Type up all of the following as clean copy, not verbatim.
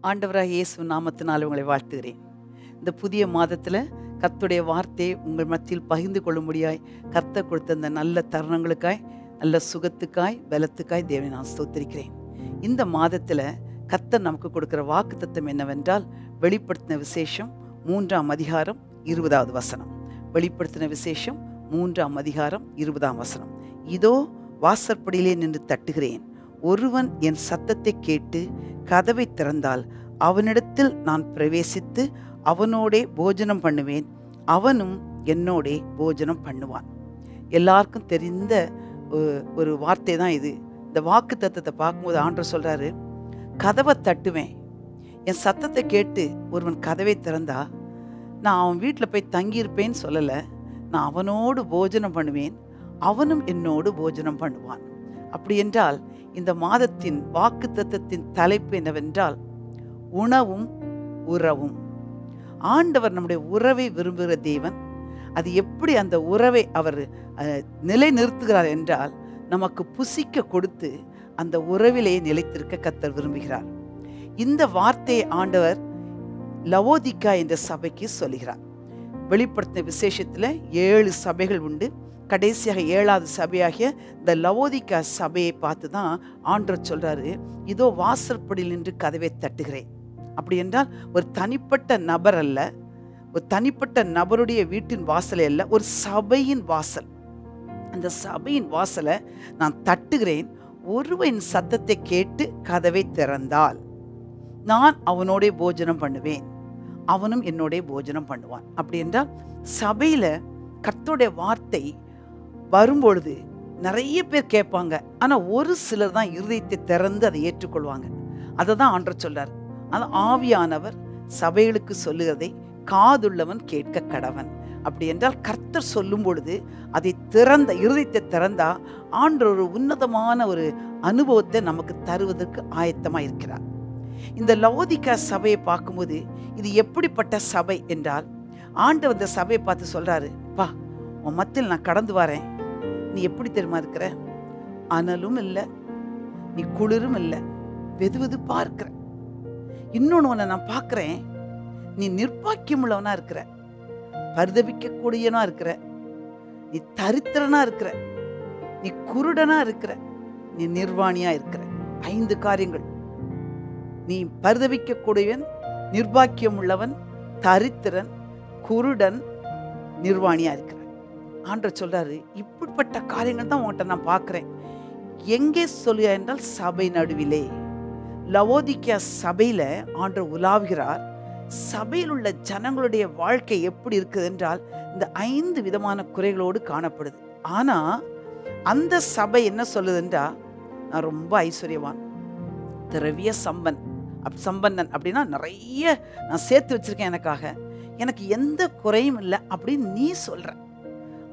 ஆண்டவராக இயேசு நாமத்தினால் உங்களை வாழ்த்துகிறேன். இந்த புதிய மாதத்தில் கர்த்தருடைய வார்த்தையை உங்கள் மத்தியில் பகிர்ந்து கொள்ளும்படியாய் கர்த்தர் கொடுத்த இந்த நல்ல தருணங்களுக்காய், நல்ல சுகத்துக்காய், பலத்துக்காய் தேவனை நான் ஸ்தோத்திரிக்கிறேன். இந்த மாதத்தில் கர்த்தர் நமக்கு கொடுக்கிற வாக்குத்தத்தம் என்னவென்றால், வெளிப்படுத்தின விசேஷம் 3ஆம் அதிகாரம் 20வது வசனம். வெளிப்படுத்தின விசேஷம் 3ஆம் அதிகாரம் 20ஆம் வசனம். இதோ வாசற்படியிலே நின்று தட்டுகிறேன், ஒருவன் என் சத்தத்தை கேட்டு கதவை திறந்தால் அவனிடத்தில் நான் பிரவேசித்து அவனோடே போஜனம் பண்ணுவேன், அவனும் என்னோடே போஜனம் பண்ணுவான். எல்லாருக்கும் தெரிந்த ஒரு வார்த்தை தான் இது. இந்த வாக்கு தத்தத்தை பார்க்கும்போது ஆண்டவர் சொல்றாரு, கதவை தட்டுவேன், என் சத்தத்தை கேட்டு ஒருவன் கதவை திறந்தா நான் அவன் வீட்டில் போய் தங்கியிருப்பேன்னு சொல்லலை, நான் அவனோடு போஜனம் பண்ணுவேன், அவனும் என்னோடு போஜனம் பண்ணுவான். அப்படி என்றால் இந்த மாதத்தின் வாக்கு தத்தத்தின் தலைப்பு என்னவென்றால், உணவும் உறவும். ஆண்டவர் நம்முடைய உறவை விரும்புகிற தேவன். அது எப்படி அந்த உறவை அவர் நிலை நிறுத்துகிறார் என்றால், நமக்கு புசிக்க கொடுத்து அந்த உறவிலே நிலைத்திருக்க கர்த்தர் விரும்புகிறார். இந்த வார்த்தையை ஆண்டவர் லவோதிக்கா என்ற சபைக்கு சொல்லுகிறார். வெளிப்படுத்தின விசேஷத்தில் 7 சபைகள் உண்டு. கடைசியாக 7வது சபையாகிய இந்த லவோதிக்கா சபையை பார்த்து தான் ஆண்டவர் சொல்றாரு, இதோ வாசற்படியில் நின்று கதவை தட்டுகிறேன். அப்படி என்றால் ஒரு தனிப்பட்ட நபர் அல்ல, ஒரு தனிப்பட்ட நபருடைய வீட்டின் வாசலை அல்ல, ஒரு சபையின் வாசல். அந்த சபையின் வாசலை நான் தட்டுகிறேன், ஒருவன் சத்தத்தை கேட்டு கதவை திறந்தால் நான் அவனோட போஜனம் பண்ணுவேன், அவனும் என்னோட போஜனம் பண்ணுவான். அப்படி என்றால் சபையில கர்த்தருடைய வார்த்தை வரும்பொழுது நிறைய பேர் கேட்பாங்க, ஆனா ஒரு சிலர் தான் இருதயத்தை திறந்து அதை ஏற்றுக்கொள்வாங்க. அதை தான் ஆண்டவர் சொல்றார். அது ஆவியானவர் சபைகளுக்கு சொல்லுகிறதை காதுள்ளவன் கேட்க கடவன். அப்படி என்றால் கர்த்தர் சொல்லும் பொழுது அதை திறந்த இருதயத்தை திறந்தா ஆண்டவர் ஒரு உன்னதமான ஒரு அனுபவத்தை நமக்கு தருவதற்கு ஆயத்தமா இருக்கிறார். இந்த லவோதிக்கா சபையை பார்க்கும்போது இது எப்படிப்பட்ட சபை என்றால், ஆண்டவர் இந்த சபையை பார்த்து சொல்றாரு, பா உன் மத்தியில் நான் கடந்து வரேன், நீ எப்படி தெரியுமா இருக்கிற, அனலும் இல்லை, நீ குளிரும் இல்லை, வெதுவெதுப்பா இருக்கிற. இன்னொன்று உன்னை நான் பார்க்குறேன், நீ நிர்பாக்கியம் உள்ளவனா இருக்கிற, பரிதபிக்க கூடியனா இருக்கிற, நீ தரித்திரனா இருக்கிற, நீ குருடனா இருக்கிற, நீ நிர்வாணியா இருக்கிற. 5 காரியங்கள். நீ பரிதபிக்க கூடியவன், நிர்பாக்கியம் உள்ளவன், தரித்திரன், குருடன், நிர்வாணியா இருக்கிற. ஆண்டவர் சொல்றாரு, இப்படிப்பட்ட காரியங்கள் தான் உன்கிட்ட நான் பார்க்கிறேன். எங்கே சொல்லுயா என்றால் சபை நடுவிலே. லவோதிக்கா சபையில ஆண்டவர் உலாவுகிறார். சபையில் உள்ள ஜனங்களுடைய வாழ்க்கை எப்படி இருக்குது என்றால் இந்த 5 விதமான குறைகளோடு காணப்படுது. ஆனா அந்த சபை என்ன சொல்லுது என்றால், நான் ரொம்ப ஐஸ்வர்யவான், திரவிய சம்பன்னன், அப்படின்னா நிறைய நான் சேர்த்து வச்சிருக்கேன், எனக்கு எந்த குறையும் இல்லை அப்படின்னு நீ சொல்ற.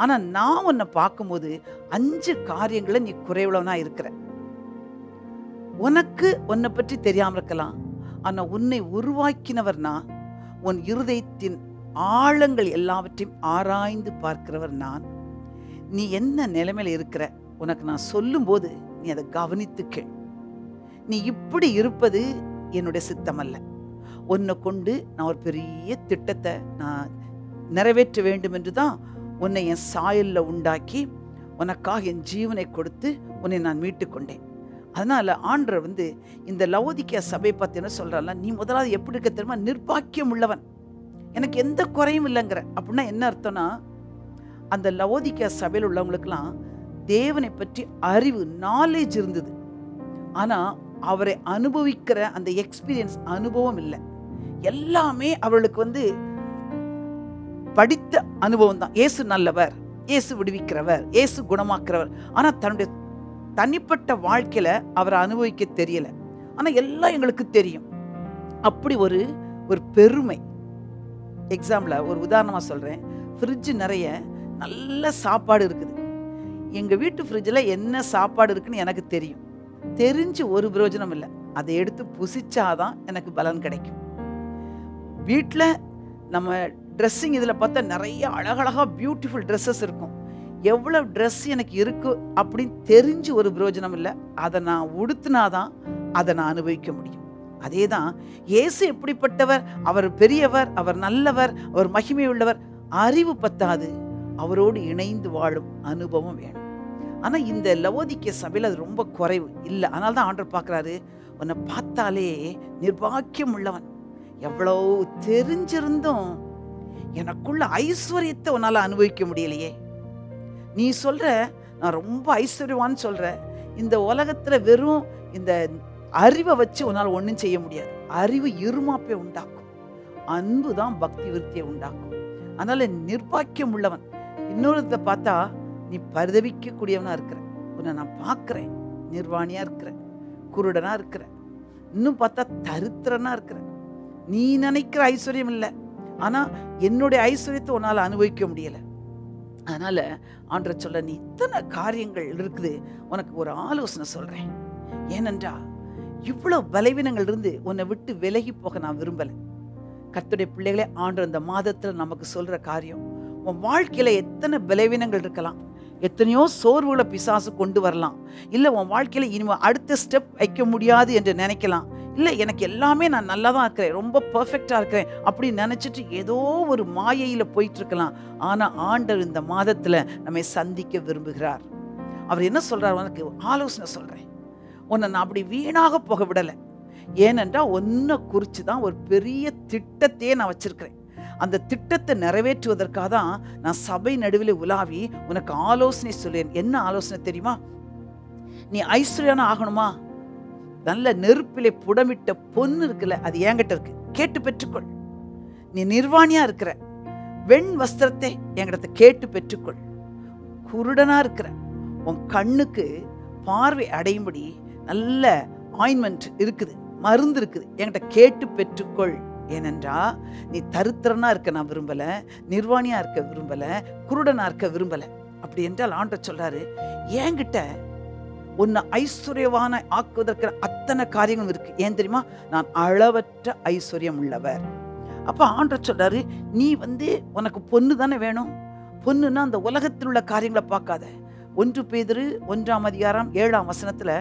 ஆனா நான் உன்னை பார்க்கும்போது 5 காரியங்களை நீ குறைவுள்ளவனா இருக்கிற. உனக்கு உன்னை பற்றி தெரியாம இருக்கலாம், ஆனா உன்னை உருவாக்கினவர் நான், உன் இருதயத்தின் ஆழங்கள் எல்லாவற்றையும் ஆராய்ந்து பார்க்கிறவர் நான். நீ என்ன நிலைமையில இருக்கிற, உனக்கு நான் சொல்லும் போது நீ அதை கவனித்து கேள். நீ இப்படி இருப்பது என்னுடைய சித்தம் அல்ல. உன்னை கொண்டு நான் ஒரு பெரிய திட்டத்தை நான் நிறைவேற்ற வேண்டும் என்று தான் உன்னை என் சாயல்ல உண்டாக்கி உனக்காக என் ஜீவனை கொடுத்து உன்னை நான் மீட்டு கொண்டேன். அதனால ஆண்டவர் இந்த லவோதிக்கா சபை பார்த்து என்ன சொல்றாருன்னா, நீ முதலாவது எப்படி இருக்க தெரியுமா, நிர்பாக்கியம் உள்ளவன், எனக்கு எந்த குறையும் இல்லைங்கிற. அப்படின்னா என்ன அர்த்தம்னா, அந்த லவோதிக்கா சபையில் உள்ளவங்களுக்கெல்லாம் தேவனை பற்றி அறிவு, நாலேஜ் இருந்தது, ஆனா அவரை அனுபவிக்கிற அந்த எக்ஸ்பீரியன்ஸ், அனுபவம் இல்லை. எல்லாமே அவர்களுக்கு படித்த அனுபவம் தான். இயேசு நல்லவர், இயேசு விடுவிக்கிறவர், இயேசு குணமாக்குறவர், ஆனா தன்னுடைய தனிப்பட்ட வாழ்க்கையில அவரை அனுபவிக்க தெரியல. ஆனா எல்லாம் எங்களுக்கு தெரியும். அப்படி ஒரு பெருமை. எக்ஸாம்பிளா ஒரு உதாரணமா சொல்றேன். ஃப்ரிட்ஜ் நிறைய நல்ல சாப்பாடு இருக்குது. எங்க வீட்டு ஃப்ரிட்ஜில் என்ன சாப்பாடு இருக்குன்னு எனக்கு தெரியும். தெரிஞ்சு ஒரு பிரயோஜனம் இல்லை. அதை எடுத்து புசிச்சாதான் எனக்கு பலன் கிடைக்கும். வீட்டில் நம்ம ட்ரெஸ்ஸிங் இதில் பார்த்தா நிறைய அழகழகா பியூட்டிஃபுல் ட்ரெஸ்ஸஸ் இருக்கும். எவ்வளவு ட்ரெஸ் எனக்கு இருக்கு அப்படின்னு தெரிஞ்சு ஒரு பிரயோஜனம் இல்லை. அதை நான் உடுத்தினாதான் அதை நான் அனுபவிக்க முடியும். அதேதான் இயேசு எப்படிப்பட்டவர், அவர் பெரியவர், அவர் நல்லவர், அவர் மகிமை உள்ளவர். அறிவு பத்தாது, அவரோடு இணைந்து வாழும் அனுபவம் வேணும். ஆனா இந்த லவோதிக்கேய சபையில் அது ரொம்ப குறைவு இல்லை. அதனால தான் ஆண்டவர் பார்க்குறாரு, உன்னை பார்த்தாலே நிர்பாக்கியம் உள்ளவன், எவ்வளோ தெரிஞ்சிருந்தும் எனக்குள்ள ஐஸ்வர்யத்தை உன்னால அனுபவிக்க முடியலையே. நீ சொல்ற நான் ரொம்ப ஐஸ்வர்யவான்னு சொல்ற, இந்த உலகத்துல வெறும் இந்த அறிவை வச்சு உன்னால ஒன்றும் செய்ய முடியாது. அறிவு இருமாப்பை உண்டாக்கும், அன்பு தான் பக்தி விருத்தியை உண்டாக்கும். அதனால நிர்பாக்கியம் உள்ளவன். இன்னொருத்த பார்த்தா நீ பரிதவிக்க கூடியவனா இருக்கிற, உன்னை நான் பார்க்கிறேன், நிர்வாணியா இருக்கிற, குருடனா இருக்கிற, இன்னும் பார்த்தா தரித்திரனா இருக்கிற. நீ நினைக்கிற ஐஸ்வர்யம் இல்லை, ஆனா என்னுடைய ஐஸ்வர்யத்தை உன்னால அனுபவிக்க முடியல. அதனால ஆண்டவர் சொல்ல, நீ இத்தனை காரியங்கள் இருக்குது, உனக்கு ஒரு ஆலோசனை சொல்றேன். ஏனென்றா இவ்வளவு பலவீனங்கள் இருந்து உன்னை விட்டு விலகி போக நான் விரும்பல. கர்த்தருடைய பிள்ளைகளே, ஆண்டவர் இந்த மாதத்துல நமக்கு சொல்ற காரியம், உன் வாழ்க்கையில எத்தனை பலவீனங்கள் இருக்கலாம், எத்தனையோ சோர்வுகளை பிசாசு கொண்டு வரலாம். இல்லை உன் வாழ்க்கையில இனிமே அடுத்த ஸ்டெப் வைக்க முடியாது என்று நினைக்கலாம். இல்லை எனக்கு எல்லாமே நான் நல்லா தான் இருக்கிறேன், ரொம்ப பர்ஃபெக்டாக இருக்கிறேன் அப்படின்னு நினச்சிட்டு ஏதோ ஒரு மாயையில் போயிட்டு இருக்கலாம். ஆனால் ஆண்டவர் இந்த மாதத்தில் நம்மை சந்திக்க விரும்புகிறார். அவர் என்ன சொல்கிறார், உனக்கு ஆலோசனை சொல்கிறேன், உன்னை நான் அப்படி வீணாக போக விடலை. ஏனென்றால் ஒன்றை குறித்து தான் ஒரு பெரிய திட்டத்தையே நான் வச்சிருக்கிறேன். அந்த திட்டத்தை நிறைவேற்றுவதற்காக தான் நான் சபை நடுவில் உலாவி உனக்கு ஆலோசனை சொல்லேன். என்ன ஆலோசனை தெரியுமா? நீ ஐஸ்வர்யான ஆகணுமா? நல்ல நெருப்பிலே புடமிட்ட பொண்ணு இருக்குல்ல, அது என்கிட்ட இருக்கு, கேட்டு பெற்றுக்கொள். நீ நிர்வாணியா இருக்கிற, வெண் வஸ்திரத்தை என்கிட்ட கேட்டு பெற்றுக்கொள். குருடனா இருக்கிற, உன் கண்ணுக்கு பார்வை அடையும்படி நல்ல ஆயின்மெண்ட் இருக்குது, மருந்து இருக்குது, என்கிட்ட கேட்டு பெற்றுக்கொள். ஏனென்றா நீ தரித்திரனா இருக்க நான் விரும்பல, நிர்வாணியா இருக்க விரும்பல, குருடனா இருக்க விரும்பல. அப்படி என்றால் ஆண்டவர் சொல்றாரு, என்கிட்ட உன்னை ஐஸ்வர்யவான ஆக்குவதற்கு அத்தனை காரியங்களும் இருக்கு. ஏன் தெரியுமா? நான் அளவற்ற ஐஸ்வர்யம் உள்ளவர். அப்ப ஆண்டவர் சொல்றாரு, நீ உனக்கு பொண்ணு தானே வேணும். பொண்ணுன்னா அந்த உலகத்தில் உள்ள காரியங்களை பார்க்காத. 1 பேதுரு 1:7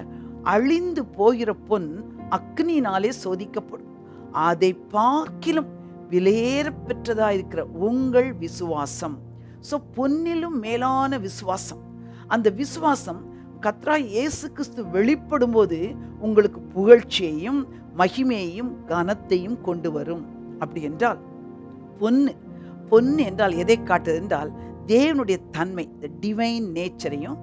அழிந்து போகிற பொன் அக்னியினாலே சோதிக்கப்படும், அதை பார்க்கிலும் விலையேற பெற்றதா இருக்கிற உங்கள் விசுவாசம். சோ பொன்னிலும் மேலான விசுவாசம். அந்த விசுவாசம் கர்த்தராகிய இயேசு கிறிஸ்து வெளிப்படும் போது உங்களுக்கு புகழ்ச்சியையும் மகிமையையும் கனத்தையும் கொண்டு வரும். அப்படி என்றால் பொன்னு என்றால் எதை காட்டுது என்றால் தேவனுடைய தன்மை, டிவைன் நேச்சரையும்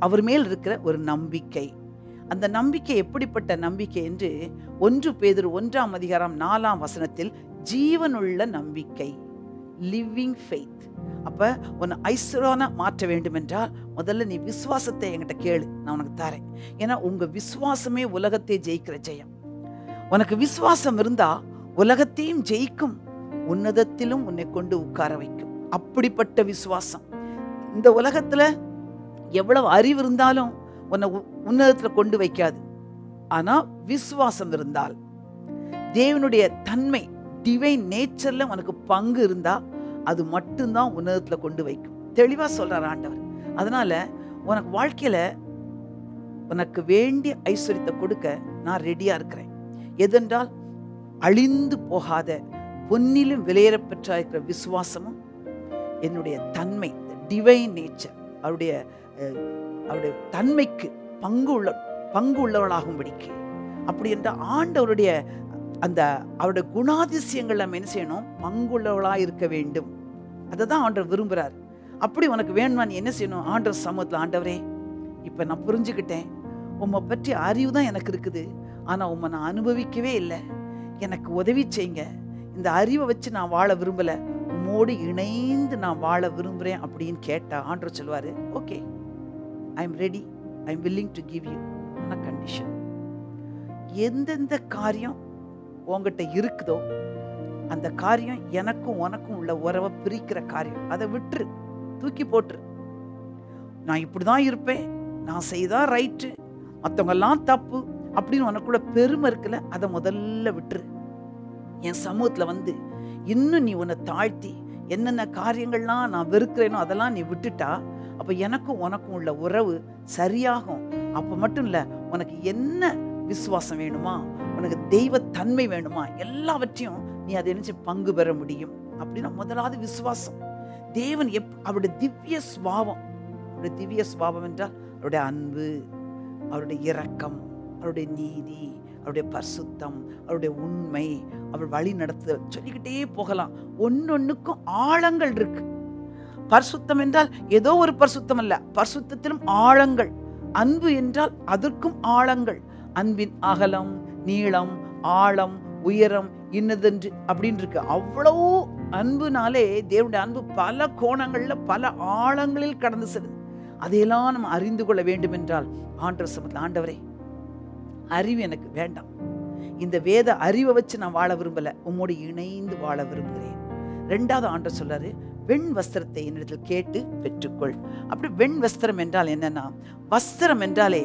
அவர் மேல் இருக்கிற ஒரு நம்பிக்கை. அந்த நம்பிக்கை எப்படிப்பட்ட நம்பிக்கை என்று 1 பேதுரு 1:4 ஜீவனுள்ள நம்பிக்கை, லிவிங் ஃபெய்த். அப்ப உன்னை ஐஸ்வர்யவானா மாற்ற வேண்டும் என்றால் முதல்ல நீ விசுவாசத்தை என்கிட்ட கேளு, நான் உனக்கு தரேன். ஏன்னா உங்க விசுவாசமே உலகத்தை ஜெயிக்கிற ஜெயம். உனக்கு விசுவாசம் இருந்தா உலகத்தையும் ஜெயிக்கும், உன்னதத்திலும் உன்னை கொண்டு உட்கார வைக்கும். அப்படிப்பட்ட விசுவாசம். இந்த உலகத்துல எவ்வளவு அறிவு இருந்தாலும் உன்னை உன்னதத்துல கொண்டு வைக்காது. ஆனா விசுவாசம் இருந்தால், தேவனுடைய தன்மை டிவைன் நேச்சர்ல உனக்கு பங்கு இருந்தா அது மட்டும்தான் உன்னதத்துல கொண்டு வைக்கும். தெளிவா சொல்றார் ஆண்டவர். அதனால உனக்கு வாழ்க்கையில உனக்கு வேண்டிய ஐஸ்வர்யத்தை கொடுக்க நான் ரெடியா இருக்கிறேன். எதென்றால் அழிந்து போகாத பொன்னிலும் விலையேற பெற்றா இருக்கிற விசுவாசமும் என்னுடைய தன்மை, டிவைன் நேச்சர், அவருடைய தன்மைக்கு பங்கு உள்ளவர்களாகும்படிக்கு. அப்படி என்ற ஆண்டவருடைய அவருடைய குணாதிசயங்கள் நம்ம என்ன செய்யணும், பங்குள்ளவர்களா இருக்க வேண்டும். அதை தான் ஆண்டவர் விரும்புகிறார். அப்படி உனக்கு வேணுமா, நீ என்ன செய்யணும், ஆண்டவர் சமூகத்தில், ஆண்டவரே இப்ப நான் புரிஞ்சுக்கிட்டேன், உம்மை பற்றி அறிவு தான் எனக்கு இருக்குது, ஆனா உம்மை நான் அனுபவிக்கவே இல்லை, எனக்கு உதவி செய்யுங்க. இந்த அறிவை வச்சு நான் வாழ விரும்பல, உம்மோடு இணைந்து நான் வாழ விரும்புறேன் அப்படின்னு கேட்டா ஆண்டவர் சொல்வாரு, okay, I am ready, I am willing to give you. ஆனா கண்டிஷன், எந்தெந்த காரியம் உங்ககிட்ட இருக்குதோ அந்த காரியம் எனக்கும் உனக்கும் உள்ள உறவை பிரிக்கிற காரியம், அதை விட்டுரு, தூக்கி போட்டுரு. நான் இப்படிதான் இருப்பேன், நான் செய்தா ரைட்டு, மற்றவங்க எல்லாம் தப்பு அப்படின்னு உனக்குள்ள பெருமை இருக்குல்ல, அதை முதல்ல விட்டுரு. என் சமூகத்துல இன்னும் நீ உன்னை தாழ்த்தி என்னென்ன காரியங்கள்லாம் நான் வெறுக்கிறேனோ அதெல்லாம் நீ விட்டுட்டா அப்ப எனக்கும் உனக்கும் உள்ள உறவு சரியாகும். அப்ப மட்டும் இல்ல, உனக்கு என்ன விசுவாசம் வேணுமா, உனக்கு தெய்வ தன்மை வேணுமா, எல்லாவற்றையும் நீ அதை நினைச்சு பங்கு பெற முடியும். அப்படின்னா முதலாவது விசுவாசம். தேவன் அவருடைய திவ்ய சுபாவம். அவருடைய திவ்ய சுபாவம் என்றால் அவருடைய அன்பு, அவருடைய இரக்கம், அவருடைய நீதி, அவருடைய பரிசுத்தம், அவருடைய உண்மை, அவர் வழி நடத்துதல், சொல்லிக்கிட்டே போகலாம். ஒன்னொன்னுக்கும் ஆழங்கள் இருக்கு. பரிசுத்தம் என்றால் ஏதோ ஒரு பரிசுத்தம் அல்ல, பரிசுத்தத்திலும் ஆழங்கள். அன்பு என்றால் அதற்கும் ஆழங்கள். அன்பின் அகலம், நீளம், ஆழம், உயரம் இன்னதென்று அப்படின்னு இருக்கு. அவ்வளவு அன்புனாலே தேவனுடைய அன்பு பல கோணங்கள்ல பல ஆழங்களில் கடந்து செல்லுது. அதையெல்லாம் நம்ம அறிந்து கொள்ள வேண்டும் என்றால் ஆண்டவர் சமூகத்தில், ஆண்டவரே அறிவு எனக்கு வேண்டாம், இந்த வேத அறிவை வச்சு நான் வாழ விரும்பல, உம்மோடு இணைந்து வாழ விரும்புகிறேன். ரெண்டாவது ஆண்டவர் சொல்றாரு, வெண் வஸ்திரத்தை என்னிடத்தில் கேட்டு பெற்றுக்கொள். அப்படி வெண் வஸ்திரம் என்றால் என்னன்னா, வஸ்திரம் என்றாலே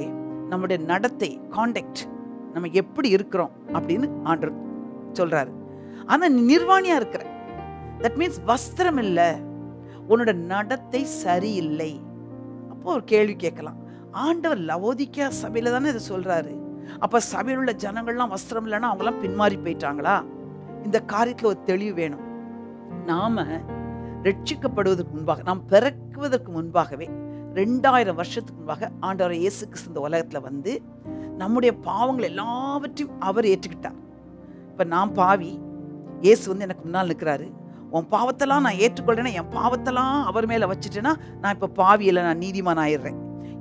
நம்முடைய நடத்தை, கான்டக்ட், நம்ம எப்படி இருக்கிறோம் அப்படின்னு ஆண்டவர் சொல்றாரு. ஆனா நீ நிர்வாணியா இருக்கிற, தட் மீன்ஸ் வஸ்திரம் இல்ல, உன்னோட நடத்தை சரியில்லை. அப்போ ஒரு கேள்வி கேட்கலாம், ஆண்டவர் லவோதிக்கா சபையில தானே இதை சொல்றாரு, அப்ப சபையில் உள்ள ஜனங்கள்லாம் வஸ்திரம் இல்லைன்னா அவங்களாம் பின்மாறி போயிட்டாங்களா? இந்த காரியத்துல ஒரு தெளிவு வேணும். நாம ரட்சிக்கப்படுவதற்கு முன்பாக, நாம் பிறக்குவதற்கு முன்பாகவே 2000 வருஷத்துக்கு முன்பாக ஆண்டவர் இயேசு கிறிஸ்து இந்த உலகத்துல வந்து நம்முடைய பாவங்கள் எல்லாவற்றையும் அவர் ஏற்றுக்கிட்டார். இப்ப நான் பாவி, இயேசு வந்து எனக்கு முன்னால் நிற்கிறாரு. உன் பாவத்தெல்லாம் நான் ஏற்றுக்கொள்றேன்னா, என் பாவத்தெல்லாம் அவர் மேல வச்சுட்டேன்னா நான் இப்ப பாவியில நான் நீதிமான் ஆயிடுறேன்.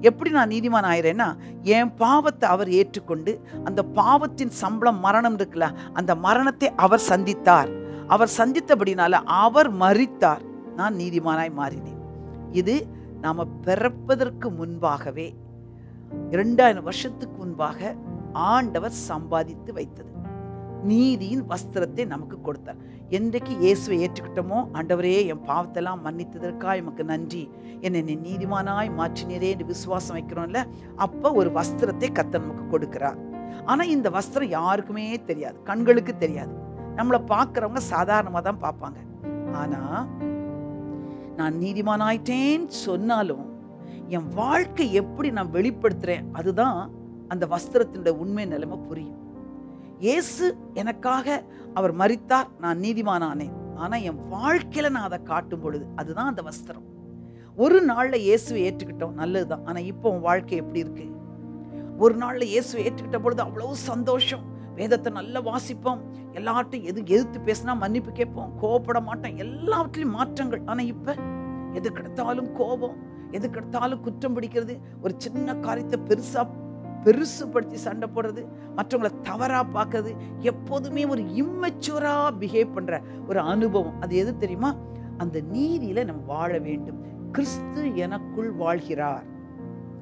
எப்படி நான் நீதிமான் ஆயிடுறேன்னா, என் பாவத்தை அவர் ஏற்றுக்கொண்டு அந்த பாவத்தின் சம்பளம் மரணம் இருக்குல்ல, அந்த மரணத்தை அவர் சந்தித்தார். அவர் சந்தித்தபடினால அவர் மரித்தார், நான் நீதிமானாய் மாறினேன். இது நாம பிறப்பதற்கு முன்பாகவே 2000 வருஷத்துக்கு முன்பாக ஆண்டவர் சம்பாதித்து வைத்தது. நீதியின் வஸ்திரத்தை நமக்கு கொடுத்தார். என்றைக்கு இயேசுவை ஏற்றுக்கிட்டோமோ, ஆண்டவரே என் பாவத்தெல்லாம் மன்னித்ததற்காக எமக்கு நன்றி, என்னை நீதிமானாய் மாற்றினரே என்று விசுவாசம் வைக்கிறோம்ல, அப்ப ஒரு வஸ்திரத்தை கர்த்தர் நமக்கு கொடுக்கிறார். ஆனா இந்த வஸ்திரம் யாருக்குமே தெரியாது, கண்களுக்கு தெரியாது. நம்மளை பார்க்கிறவங்க சாதாரணமா தான் பார்ப்பாங்க. ஆனா நான் நீதிமானாயிட்டேன்னு சொன்னாலும் என் வாழ்க்கை எப்படி நான் வெளிப்படுத்துறேன், அதுதான் அந்த வஸ்திரத்தினுடைய உண்மை நிலைமை புரியும். இயேசு எனக்காக அவர் மரித்தார், நான் நீதிமானானேன். ஆனா என் வாழ்க்கையில நான் அதை காட்டும் பொழுது அதுதான் அந்த வஸ்திரம். ஒரு நாள்ல இயேசுவை ஏற்றுக்கிட்டோம், நல்லதுதான். ஆனா இப்போ உன் வாழ்க்கை எப்படி இருக்கு? ஒரு நாள்ல இயேசுவை ஏற்றுக்கிட்ட பொழுது அவ்வளவு சந்தோஷம், வேதத்தை நல்லா வாசிப்போம், எல்லார்ட்டும் எதிர்த்து பேசினா மன்னிப்பு கேட்போம், கோவப்பட மாட்டோம், எல்லாவற்றிலும் மாற்றங்கள். ஆனா இப்ப எதுக்கெடுத்தாலும் கோபம், எதுக்கெடுத்தாலும் குற்றம் பிடிக்கிறது, ஒரு சின்ன காரியத்தை பெருசுபடுத்தி சண்டை போடுறது, மற்றவங்களை தவறா பார்க்கறது, எப்போதுமே ஒரு இம்மெச்சூரா பிஹேவ் பண்ற ஒரு அனுபவம். அது எது தெரியுமா? அந்த நீதியில நம்ம வாழ வேண்டும். கிறிஸ்து எனக்குள் வாழ்கிறார்.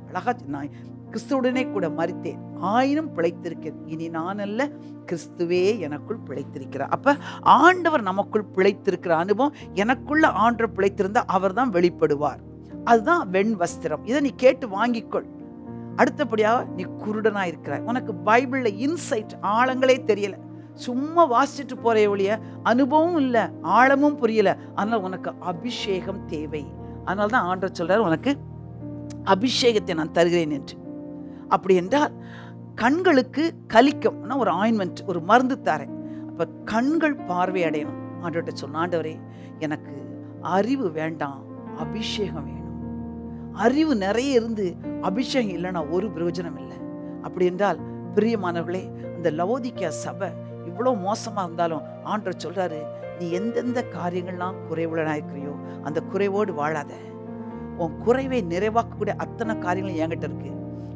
அழகா, நான் கிறிஸ்துவுடனே கூட மரித்தேன், ஆயினும் பிழைத்திருக்கேன், இனி நான் அல்ல கிறிஸ்துவே எனக்குள் பிழைத்திருக்கிறார். அப்ப ஆண்டவர் நமக்குள் பிழைத்திருக்கிற அனுபவம், எனக்குள்ள ஆண்டவர் பிழைத்திருந்தா அவர் தான் வெளிப்படுவார். அதுதான் வெண் வஸ்திரம். இதை நீ கேட்டு வாங்கிக்கொள். அடுத்தபடியாக, நீ குருடனா இருக்கிறாய், உனக்கு பைபிள்ல இன்சைட், ஆழங்களே தெரியல, சும்மா வாசிச்சுட்டு போற ஒழிய அனுபவம் இல்லை, ஆழமும் புரியல. அதனால உனக்கு அபிஷேகம் தேவை. அதனால தான் ஆண்டவர் சொல்றாரு, உனக்கு அபிஷேகத்தை நான் தருகிறேன் என்று. அப்படி என்றால் கண்களுக்கு கலிக்கும் ஒரு ஆயின்மெண்ட், ஒரு மருந்து தரேன். அப்ப கண்கள் பார்வை அடையணும். ஆண்டவர்கிட்ட சொன்ன, ஆண்டவரே எனக்கு அறிவு வேண்டாம், அபிஷேகம் வேணும். அறிவு நிறைய இருந்து அபிஷேகம் இல்லைன்னா ஒரு பிரயோஜனம் இல்லை. அப்படி என்றால் பிரியமானவர்களே, இந்த லவோதிக்கா சபை இவ்வளோ மோசமா இருந்தாலும் ஆண்டவர் சொல்றாரு, நீ எந்தெந்த காரியங்கள்லாம் குறைவுள்ளனாயிருக்கிறியோ அந்த குறைவோடு வாழாத, உன் குறைவை நிறைவாக்கக்கூடிய அத்தனை காரியங்களும் என்கிட்ட இருக்கு,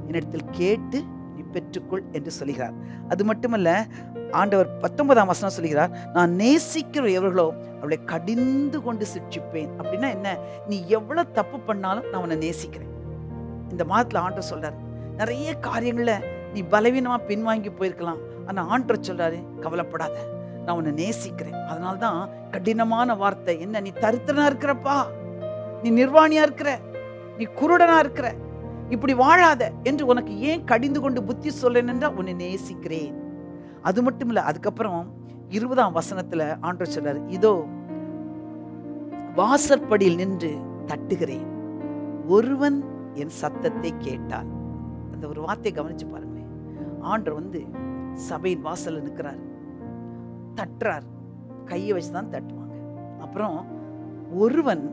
என்னிடத்தில் கேட்டு நீ பெற்றுக்கொள் என்று சொல்கிறார். அது மட்டுமல்ல, ஆண்டவர் 19ஆம் வசனம் சொல்கிறார், நான் நேசிக்கிற எவர்களோ அவளை கடிந்து கொண்டு சிட்சிப்பேன். அப்படின்னா என்ன? நீ எவ்வளவு தப்பு பண்ணாலும் நான் உன்னை நேசிக்கிறேன். இந்த மாதத்துல ஆண்டவர் சொல்றாரு, நிறைய காரியங்கள்ல நீ பலவீனமா பின்வாங்கி போயிருக்கலாம், ஆனா ஆண்டவர் சொல்றாரு, கவலைப்படாத, நான் உன்னை நேசிக்கிறேன். அதனால்தான் கடினமான வார்த்தை என்ன, நீ தரித்திரனா இருக்கிறப்பா, நீ நிர்வாணியா இருக்கிற, நீ குருடனா இருக்கிற, இப்படி வாழாத என்று உனக்கு ஏன் கடிந்து கொண்டு புத்தி சொல்றேன் என்றால் உன்னை நேசிக்கிறேன். அது மட்டும் இல்ல, அதுக்கப்புறம் 20ஆம் வசனத்துல ஆண்டவர் சொல்றாரு, இதோ வாசற்படியில் நின்று தட்டுகிறேன், ஒருவன் என் சத்தத்தை கேட்டால். அந்த ஒரு வார்த்தையை கவனிச்சு பாருங்க. ஆண்டவர் வந்து சபையின் வாசல்ல நிற்கிறார், தட்டுறார். கையை வச்சுதான் தட்டுவாங்க. அப்புறம் ஒருவன்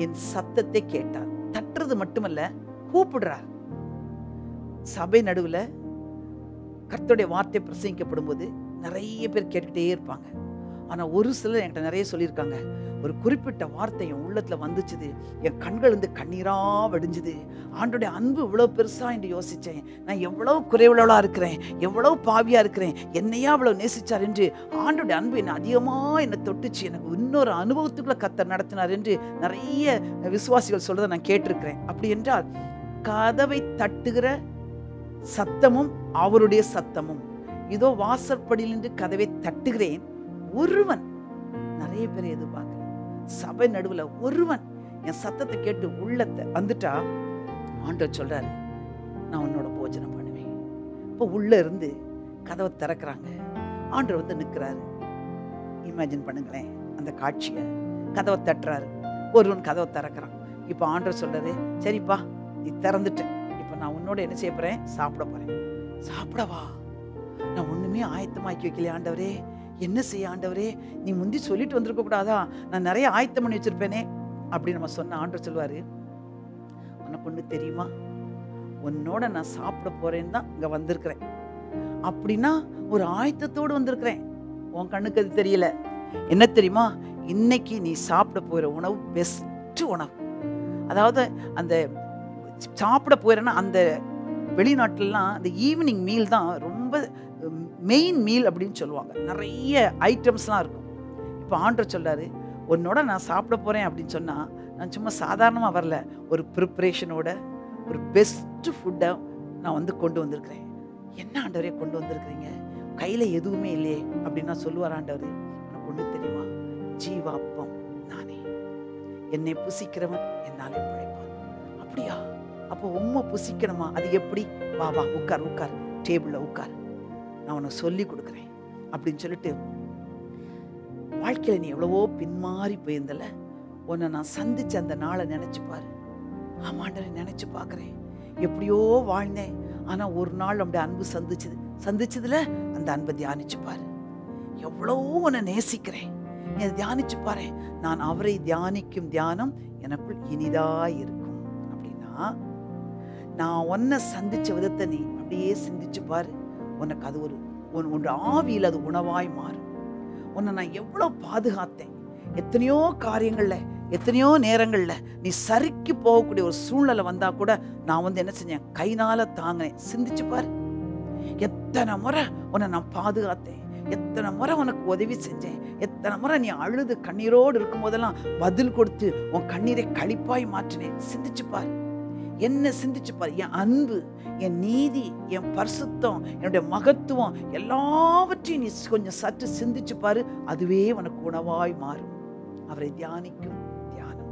என் சத்தத்தை கேட்டார். தட்டுறது மட்டுமல்ல, கூப்பிடுறார். சபை நடுவுல கர்த்தருடைய வார்த்தை பிரசங்கிக்கப்படும் போது நிறைய பேர் கேட்டுக்கிட்டே இருப்பாங்க. ஆனா ஒரு சிலர் என்கிட்ட நிறைய சொல்லியிருக்காங்க, ஒரு குறிப்பிட்ட வார்த்தை என் உள்ளத்துல வந்துச்சுது, என் கண்கள் வந்து கண்ணீரா வடிஞ்சுது. ஆண்டோடைய அன்பு இவ்வளவு பெருசா என்று யோசிச்சேன். நான் எவ்வளவு குறைவுள்ளவளா இருக்கிறேன், எவ்வளவு பாவியா இருக்கிறேன், என்னையா அவ்வளவு நேசிச்சார் என்று ஆண்டோடைய அன்பு என்னை அதிகமா என்னை தொட்டுச்சு. எனக்கு இன்னொரு அனுபவத்துக்குள்ள கர்த்தர் நடத்தினார் என்று நிறைய விசுவாசிகள் சொல்றதை நான் கேட்டிருக்கிறேன். அப்படி என்றால் கதவை தட்டுகிற சத்தமும் அவருடைய சத்தமும், இதோ வாசற்படியில் நின்று கதவை தட்டுகிறேன், ஒருவன், நிறைய பேர் எதிர்பார்க்கிறேன், சபை நடுவுல ஒருவன் என் சத்தத்தை கேட்டு உள்ளத்தை வந்துட்டா ஆண்டவர் சொல்றாரு, நான் உன்னோட போஜனம் பண்ணுவேன். இப்போ உள்ள இருந்து கதவை திறக்கிறாங்க, ஆண்டவர் வந்து நிற்கிறாரு. இமேஜின் பண்ணுங்களேன் அந்த காட்சியை. கதவை தட்டுறாரு, ஒருவன் கதவை திறக்கிறான். இப்போ ஆண்டவர் சொல்றாரு, சரிப்பா நீ திறந்துட்ட, இப்போ நான் உன்னோட என்ன செய்ய போறேன், சாப்பிட போறேன். சாப்பிடவா? நான் ஒண்ணுமே ஆயத்தமாக்கி வைக்கலையே ஆண்டவரே, என்ன செய்ய ஆண்டவரே, நீ முந்தி சொல்லிட்டு வந்திருக்க கூடாதா, நான் நிறைய ஆயத்தம் பண்ணி வச்சிருப்பேனே அப்படி நம்ம சொன்ன ஆண்டவர் சொல்லுவாரு, உனக்கு ஒண்ணு தெரியுமா, உன்னோட நான் சாப்பிட போறேன்னு தான் இங்க வந்திருக்கிறேன். அப்படின்னா ஒரு ஆயத்தத்தோடு வந்திருக்கிறேன். உன் கண்ணுக்கு அது தெரியல. என்ன தெரியுமா, இன்னைக்கு நீ சாப்பிட போகிற உணவு பெஸ்ட் உணவு. அதாவது அந்த சாப்பிட போயிறேன்னா அந்த வெளிநாட்டிலலாம் அந்த ஈவினிங் மீல் தான் ரொம்ப மெயின் மீல் அப்படின்னு சொல்லுவாங்க. நிறைய ஐட்டம்ஸ்லாம் இருக்கும். இப்போ ஆண்டவர் சொல்றாரு, உன்னோட நான் சாப்பிட போறேன் அப்படின்னு சொன்னா, நான் சும்மா சாதாரணமாக வரல, ஒரு ப்ரிப்ரேஷனோட ஒரு பெஸ்ட் ஃபுட்டை நான் வந்து கொண்டு வந்திருக்கிறேன். என்ன ஆண்டவரே கொண்டு வந்திருக்கிறீங்க, கையில் எதுவுமே இல்லையே அப்படின்னா சொல்லுவார் ஆண்டவர், உனக்கு ஒன்று தெரியுமா, ஜீவாப்பம் நானே, என்னை புசிக்கிறவன் என்னாலே பிழைப்பான். அப்படியா? அப்போ உண்மை புசிக்கணுமா? அது எப்படி? வா வா உட்கார் உட்கார், டேபிளில் உட்கார், நான் உனக்கு சொல்லி கொடுக்குறேன் அப்படின்னு சொல்லிட்டு, வாழ்க்கையில் நீ எவ்வளவோ பின்மாறி போயிருந்தல, உன்னை நான் சந்திச்ச அந்த நாளை நினைச்சு பாரு. ஆமாண்டரை நினைச்சு பார்க்குறேன், எப்படியோ வாழ்ந்தேன், ஆனால் ஒரு நாள் நம்முடைய அன்பு சந்திச்சதுல அந்த அன்பை தியானிச்சு பாரு. எவ்வளோ உன்னை நேசிக்கிறேன், நீ அதை தியானிச்சு பாரு. நான் அவரை தியானிக்கும் தியானம் எனக்குள் இனிதாய் இருக்கும். அப்படின்னா நான் உன்னை சந்திச்ச விதத்தை நீ அப்படியே சிந்திச்சு பாரு. உனக்கு அது ஒன்று ஆவியில் அது உணவாய் மாறும். உன்னை நான் எவ்வளோ பாதுகாத்தேன், எத்தனையோ காரியங்கள்ல, எத்தனையோ நேரங்கள்ல நீ சறுக்கி போகக்கூடிய ஒரு சூழ்நிலை வந்தா கூட நான் வந்து என்ன செஞ்சேன், கைனால தாங்கினேன். சிந்திச்சு பாரு, எத்தனை முறை உன்னை நான் பாதுகாத்தேன், எத்தனை முறை உனக்கு உதவி செஞ்சேன், எத்தனை முறை நீ அழுது கண்ணீரோடு இருக்கும் போதெல்லாம் பதில் கொடுத்து உன் கண்ணீரை களிப்பாய் மாற்றினேன். சிந்திச்சு பாரு, என்ன சிந்திச்சு பாரு. என் அன்பு, என் நீதி, என் பரிசுத்தம், என்னுடைய மகத்துவம் எல்லாவற்றையும் நீ கொஞ்சம் சற்று சிந்திச்சு பாரு. அதுவே உனக்கு உணவாய் மாறும். அவரை தியானிக்கும் தியானம்.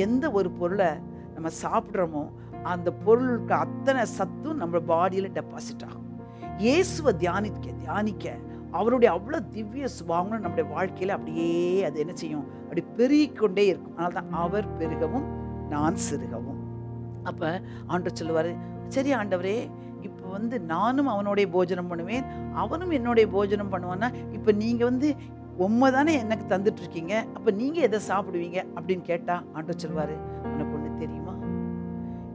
எந்த ஒரு பொருளை நம்ம சாப்பிட்றோமோ அந்த பொருளுக்கு அத்தனை சத்தும் நம்ம பாடியில் டெபாசிட் ஆகும். இயேசுவை தியானிக்க அவருடைய அவ்வளோ திவ்ய சுபாவங்களும் நம்முடைய வாழ்க்கையில் அப்படியே அது என்ன செய்யும், அப்படி பெருகிக்கொண்டே இருக்கும். அதனால தான் அவர் பெருகவும் நான் சிறுகவும். அப்போ ஆண்டவர் சொல்லுவார், சரி ஆண்டவரே, இப்போ வந்து நானும் அவனுடைய போஜனம் பண்ணுவேன், அவனும் என்னுடைய போஜனம் பண்ணுவான்னா, இப்போ நீங்கள் வந்து உண்மை தானே எனக்கு தந்துட்டு இருக்கீங்க, அப்போ நீங்கள் எதை சாப்பிடுவீங்க அப்படின்னு கேட்டால் ஆண்டவர் சொல்லுவார், உனக்கு ஒன்று தெரியுமா,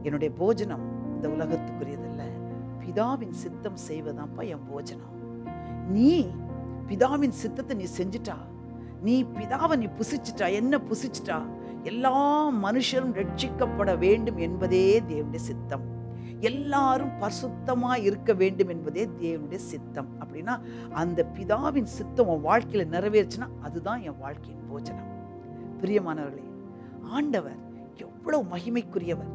என்னுடைய போஜனம் இந்த உலகத்துக்குரியதில்லை, பிதாவின் சித்தம் செய்வதான்ப்பா என் போஜனம். நீ பிதாவின் சித்தத்தை நீ செஞ்சுட்டா, நீ பிதாவை நீ புசிச்சுட்டா, என்ன புசிச்சுட்டா, எல்லா மனுஷரும் ரட்சிக்கப்பட வேண்டும் என்பதே தேவனுடைய சித்தம். எல்லாரும் பரிசுத்தமாய் இருக்க வேண்டும் என்பதே தேவனுடைய சித்தம். அப்படின்னா அந்த பிதாவின் சித்தம் உன் வாழ்க்கையில நிறைவேறுச்சுன்னா அதுதான் என் வாழ்க்கையின் போஜனம். பிரியமானவர்களே, ஆண்டவர் எவ்வளவு மகிமைக்குரியவர்,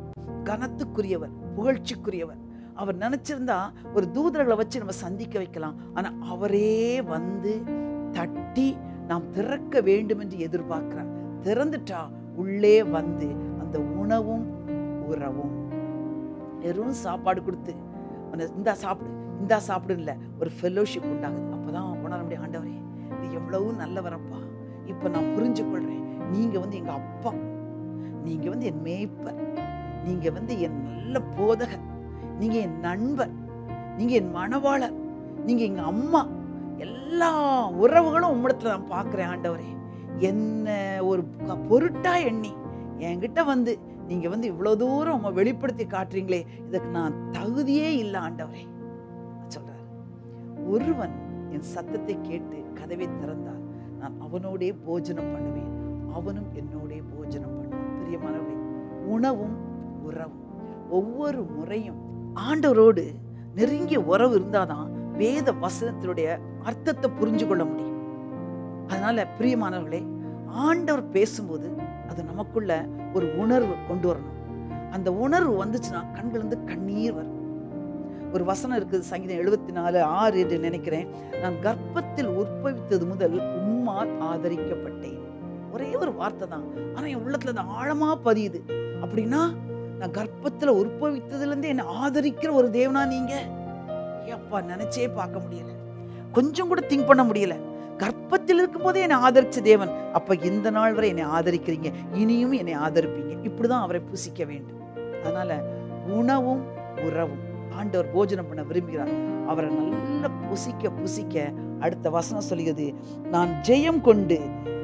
கனத்துக்குரியவர், புகழ்ச்சிக்குரியவர். அவர் நினைச்சிருந்தா ஒரு தூதர்களை வச்சு நம்ம சந்திக்க வைக்கலாம். ஆனா அவரே வந்து தட்டி நாம் திறக்க வேண்டும் என்று எதிர்பார்க்கிறார். திறந்துட்டா உள்ளே வந்து அந்த உணவும் உறவும், வெறும் சாப்பாடு கொடுத்து இந்தா சாப்பிடு இல்லை, ஒரு ஃபெல்லோஷிப் உண்டாகுது. அப்போதான் உணர முடியும், ஆண்டவரே நீ எவ்வளவு நல்லவரப்பா, இப்போ நான் புரிஞ்சு கொள்றேன், நீங்க வந்து எங்க அப்பா, நீங்க வந்து என் மேய்ப்பர், நீங்க வந்து என் நல்ல போதகர், நீங்க என் நண்பர், நீங்க என் மணவாளர், நீங்க எங்க அம்மா, எல்லா உறவுகளும் உம்மிடத்துல நான் பார்க்கிறேன் ஆண்டவரே. என்ன ஒரு பொருட்டா எண்ணி என்கிட்ட வந்து நீங்க இவ்வளவு தூரம் உங்க வெளிப்படுத்தி காட்டுறீங்களே, இதுக்கு நான் தகுதியே இல்லை ஆண்டவரே சொல்றாரு. ஒருவன் என் சத்தத்தை கேட்டு கதவை திறந்தால் நான் அவனோடே போஜனம் பண்ணுவேன், அவனும் என்னோடே போஜனம் பண்ணுவான். பிரியமானவர்களே, உணவும் உறவும். ஒவ்வொரு முறையும் ஆண்டவரோடு நெருங்கிய உறவு இருந்தாதான் வேத வசனத்தினுடைய அர்த்தத்தை புரிஞ்சு கொள்ள முடியும். அதனால பிரியமானவர்களே, ஆண்டவர் பேசும்போது அது நமக்குள்ள ஒரு உணர்வு கொண்டு வரணும். அந்த உணர்வு வந்துச்சுன்னா கண்கள் கண்ணீர் வரும். ஒரு வசனம் இருக்குது, சங்கீதம் 74:6 என்று நினைக்கிறேன். நான் கர்ப்பத்தில் உற்பவித்தது முதல் உம்மால் ஆதரிக்கப்பட்டேன். ஒரே ஒரு வார்த்தை தான், ஆனா என் உள்ளத்துல அது ஆழமா பதியுது. அப்படின்னா நான் கர்ப்பத்துல உற்பவித்ததுல இருந்து என்னை ஆதரிக்கிற ஒரு தேவனா நீங்க? அப்பா, நினைச்சே பார்க்க முடியல, கொஞ்சம் கூட திங்க் பண்ண முடியல. கர்ப்பத்தில் இருக்கும் போதே என்னை ஆதரிச்ச தேவன், அப்ப இந்த நாள் வரை என்னை ஆதரிக்கிறீங்க, இனியும் என்னை ஆதரிப்பீங்க. இப்படிதான் அவரை புசிக்க வேண்டும். அதனால உணவும் உறவும். ஆண்டவர் போஜனம் பண்ண விரும்புகிறார். அவரை நல்லா புசிக்க புசிக்க அடுத்த வசனம் சொல்கிறது, நான் ஜெயம் கொண்டு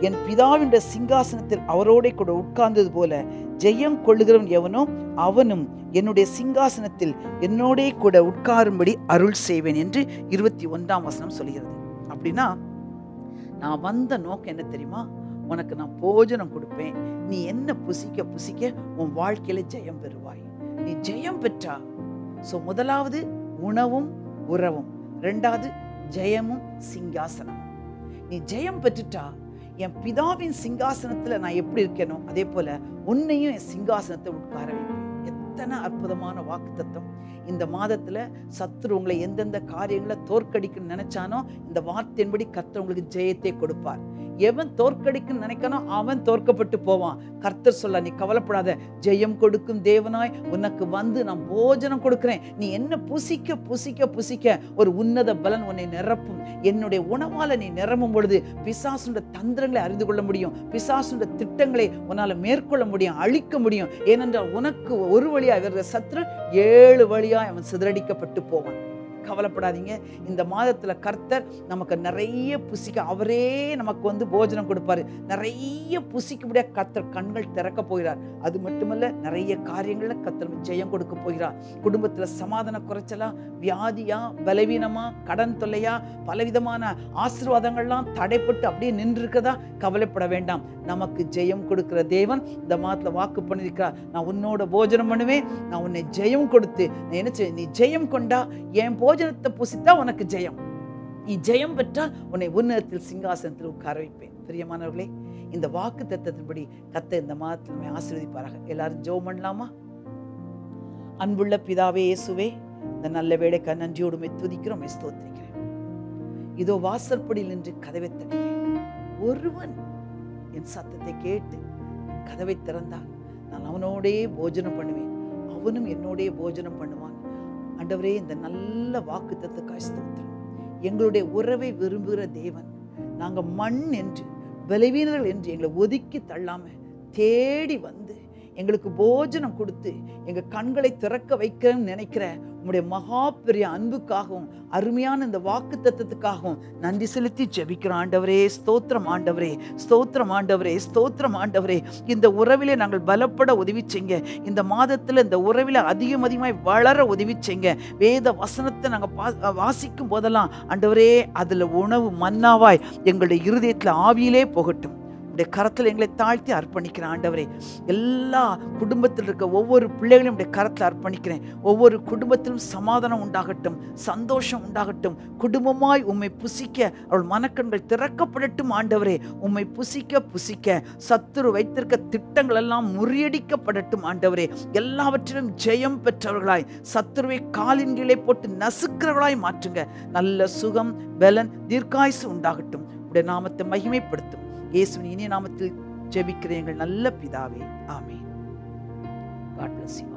என் பிதாவினுடைய சிங்காசனத்தில் அவரோட கூட உட்கார்ந்தது போல ஜெயம் கொள்ளுகிறவன் எவனோ அவனும் என்னுடைய சிங்காசனத்தில் என்னோட கூட உட்காரும்படி அருள் செய்வேன் என்று 21ஆம் வசனம் சொல்கிறது. அப்படின்னா நான் வந்த நோக்கம் என்ன தெரியுமா? உனக்கு நான் போஜனம் கொடுப்பேன், நீ என்ன புசிக்க புசிக்க உன் வாழ்க்கையில ஜெயம் பெறுவாய். நீ ஜெயம் பெற்றா, முதலாவது உணவும் உறவும், இரண்டாவது ஜெயமும் சிங்காசனமும். நீ ஜெயம் பெற்றுட்டா, என் பிதாவின் சிங்காசனத்துல நான் எப்படி இருக்கேனோ அதே போல உன்னையும் என் சிங்காசனத்தை உட்கார வைப்பேன். எத்தனை அற்புதமான வாக்குத்தத்தம்! இந்த மாதத்துல சத்துரு உங்களை எந்தெந்த காரியங்களை தோற்கடிக்கணும்னு நினைச்சானோ இந்த வார்த்தையின்படி கர்த்தர் உங்களுக்கு ஜெயத்தை கொடுப்பார். எவன் தோற்கடிக்கணும்னு நினைக்கானோ அவன் தோற்கப்பட்டு போவான். கர்த்தர் சொல்ல, நீ கவலைப்படாத, ஜெயம் கொடுக்கும் தேவனாய் உனக்கு நான் போஜனம் கொடுக்கிறேன். நீ என்ன புசிக்க புசிக்க புசிக்க ஒரு உன்னத பலன் உன்னை நிரப்பும். என்னுடைய உணவால நீ நிரம்பும் பொழுது பிசாசுடைய தந்திரங்களை அறிந்து கொள்ள முடியும், பிசாசுடைய திட்டங்களை உன்னால மேற்கொள்ள முடியும், அழிக்க முடியும். ஏனென்றால் உனக்கு ஒரு வழியா வருகிற சத்துரு 7 வழியா அவன் சிதறடிக்கப்பட்டு போவான். கவலைப்படாதீங்க, இந்த மாதத்துல கர்த்தர் நமக்கு நிறைய புசிக்க, அவரே நமக்கு போஜனம் கொடுப்பாரு. நிறைய புசிக்க முடியாத கர்த்தர் கண்கள் திறக்க போகிறார். அது மட்டுமல்ல, நிறைய காரியங்கள்ல கர்த்தர் ஜெயம் கொடுக்க போகிறார். குடும்பத்துல சமாதான குறைச்சலா, வியாதியா, பலவீனமா, கடன் தொல்லையா, பலவிதமான ஆசீர்வாதங்கள்லாம் தடைப்பட்டு அப்படியே நின்று இருக்கதா? கவலைப்பட வேண்டாம். நமக்கு ஜெயம் கொடுக்கிற தேவன் இந்த மாதத்துல வாக்கு பண்ணிருக்கிறார். நான் உன்னோட போஜனம் பண்ணுவேன், நான் உன்னை ஜெயம் கொடுத்து என்ன, நீ ஜெயம் கொண்டா என் போஜனத்தை புசித்தா உனக்கு ஜெயம். நீ ஜெயம் பெற்றால் உன்னை உன்னதத்தில் சிங்காசனத்தில் உட்கார வைப்பேன். பிரியமானவர்களே, இந்த வாக்கு தத்தத்தின்படி கர்த்தர் இந்த மாதத்தில் ஆசீர்வதிப்பாராக. எல்லாரும் ஜெபம் பண்ணலாமா? அன்புள்ள பிதாவே இயேசுவே, இந்த நல்ல வேளைக்கு நன்றியோடு துதிக்கிறோம், ஸ்தோத்திரிக்கிறேன். இதோ வாசற்படியில் நின்று கதவை தட்டுகிறேன். ஒருவன் என் சத்தத்தை கேட்டு கதவை திறந்தால் நான் அவனோடே போஜனம் பண்ணுவேன், அவனும் என்னோடே போஜனம் பண்ணுவான். ஆண்டவரே, இந்த நல்ல வாக்குத்தத்தத்துக்காய் ஸ்தோத்திரம். எங்களுடைய உறவை விரும்புகிற தேவன், நாங்க மண் என்று பலவீனர்கள் என்று எங்களை ஒதுக்கி தள்ளாம தேடி வந்து எங்களுக்கு போஜனம் கொடுத்து எங்க கண்களை திறக்க வைக்கிறேன்னு நினைக்கிற உங்களுடைய மகா பெரிய அன்புக்காகவும் அருமையான இந்த வாக்கு தத்தத்துக்காகவும் நன்றி செலுத்தி ஜெபிக்கிறோம். ஆண்டவரே ஸ்தோத்திரம், ஆண்டவரே ஸ்தோத்திரம், ஆண்டவரே ஸ்தோத்திரம், ஆண்டவரே. இந்த உறவிலே நாங்கள் பலப்பட உதவி செய்ங்க. இந்த மாதத்துல இந்த உறவில அதிகமாய் வளர உதவி செய்ங்க. வேத வசனத்தை நாங்கள் வாசிக்கும் போதெல்லாம் ஆண்டவரே, அதுல உணவு மன்னாவாய் எங்களுடைய இருதயத்துல ஆவியிலே போகட்டும். உடைய கரத்தில் எங்களை தாழ்த்தி அர்ப்பணிக்கிறேன். ஆண்டவரே, எல்லா குடும்பத்தில் இருக்க ஒவ்வொரு பிள்ளைகளையும் உடைய கரத்தில் அர்ப்பணிக்கிறேன். ஒவ்வொரு குடும்பத்திலும் சமாதானம் உண்டாகட்டும், சந்தோஷம் உண்டாகட்டும். குடும்பமாய் உம்மை புசிக்க அவள் மனக்கண்கள் திறக்கப்படட்டும். ஆண்டவரே, உம்மை புசிக்க புசிக்க சத்துரு வைத்திருக்க திட்டங்கள் எல்லாம் முறியடிக்கப்படட்டும். ஆண்டவரே, எல்லாவற்றிலும் ஜெயம் பெற்றவர்களாய் சத்துருவை காலின் கீழே போட்டு நசுக்கிறவர்களாய் மாற்றுங்க. நல்ல சுகம், பலன், தீர்க்காயுசு உண்டாகட்டும். உடைய நாமத்தை மகிமைப்படுத்தும். இயேசுவின் இனிய நாமத்தில் ஜெபிக்கிறேன் எங்கள் நல்ல பிதாவே, ஆமென். God bless you.